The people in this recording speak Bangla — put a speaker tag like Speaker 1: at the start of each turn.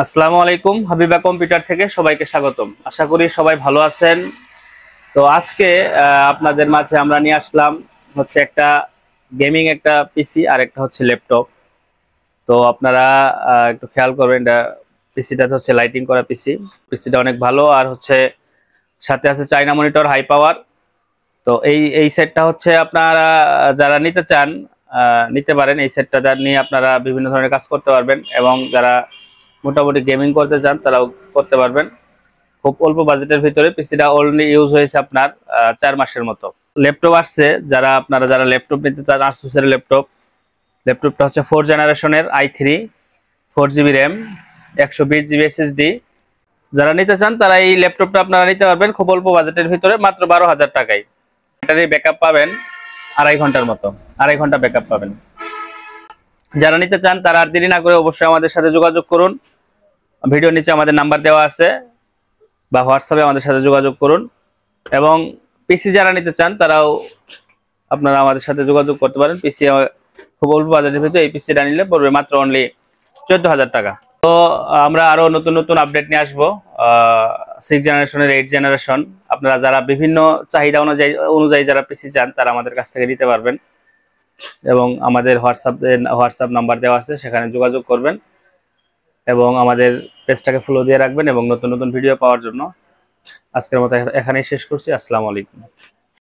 Speaker 1: আসসালামু আলাইকুম, হাবিবা কম্পিউটার থেকে সবাইকে স্বাগতম। আশা করি সবাই ভালো আছেন। তো আজকে আপনাদের মাঝে আমরা নিয়ে আসলাম হচ্ছে একটা গেমিং একটা পিসি আর একটা হচ্ছে ল্যাপটপ। তো আপনারা একটু খেয়াল করবেন, এটা পিসিটা হচ্ছে লাইটিং করা পিসি। পিসিটা অনেক ভালো আর হচ্ছে সাথে আছে চাইনা মনিটর হাই পাওয়ার। তো এই সেটটা হচ্ছে আপনারা যারা নিতে চান নিতে পারেন। এই সেটটা নিয়ে আপনারা বিভিন্ন ধরনের কাজ করতে পারবেন এবং যারা মোটামুটি গেমিং করতে চান তারাও করতে পারবেন। খুব অল্প বাজেটের ভিতরে পিসিটা অলরেডি ইউজ হয়েছে আপনার 4 মাসের মতো। ল্যাপটপ আসছে, যারা ল্যাপটপ নিতে চান, আসুসের ল্যাপটপটা হচ্ছে 4 জেনারেশনের i3, 4 GB RAM, 120 GB SSD। যারা নিতে চান তারা এই ল্যাপটপটা আপনারা নিতে পারবেন খুব অল্প বাজেটের ভিতরে, মাত্র 12,000 টাকায়। ব্যাটারি ব্যাকআপ পাবেন 2.5 ঘন্টার মতো, 2.5 ঘন্টা ব্যাকআপ পাবেন। যারা নিতে চান তারা আর দেরি না করে অবশ্যই আমাদের সাথে যোগাযোগ করুন। ভিডিওর নিচে আমাদের নাম্বার দেওয়া আছে বা হোয়াটসঅ্যাপে আমাদের সাথে যোগাযোগ করুন। এবং পিসি যারা নিতে চান তারাও আপনারা আমাদের সাথে যোগাযোগ করতে পারেন। পিসি খুব অল্প বাজেটের ভিতরে এই পিসিটা নিলে পড়বে মাত্র অনলি 14,000 টাকা। তো আমরা আরো নতুন নতুন আপডেট নিয়ে আসবো। 6 জেনারেশনের 8 জেনারেশন আপনারা যারা বিভিন্ন চাহিদা অনুযায়ী যারা পিসি চান তারা আমাদের কাছ থেকে নিতে পারবেন। এবং আমাদের হোয়াটসঅ্যাপ নাম্বার দেওয়া আছে, সেখানে যোগাযোগ করবেন এবং আমাদের পেজটাকে ফলো দিয়ে রাখবেন এবং নতুন নতুন ভিডিও পাওয়ার জন্য। আজকের মতো এখানেই শেষ করছি। আসসালামু আলাইকুম।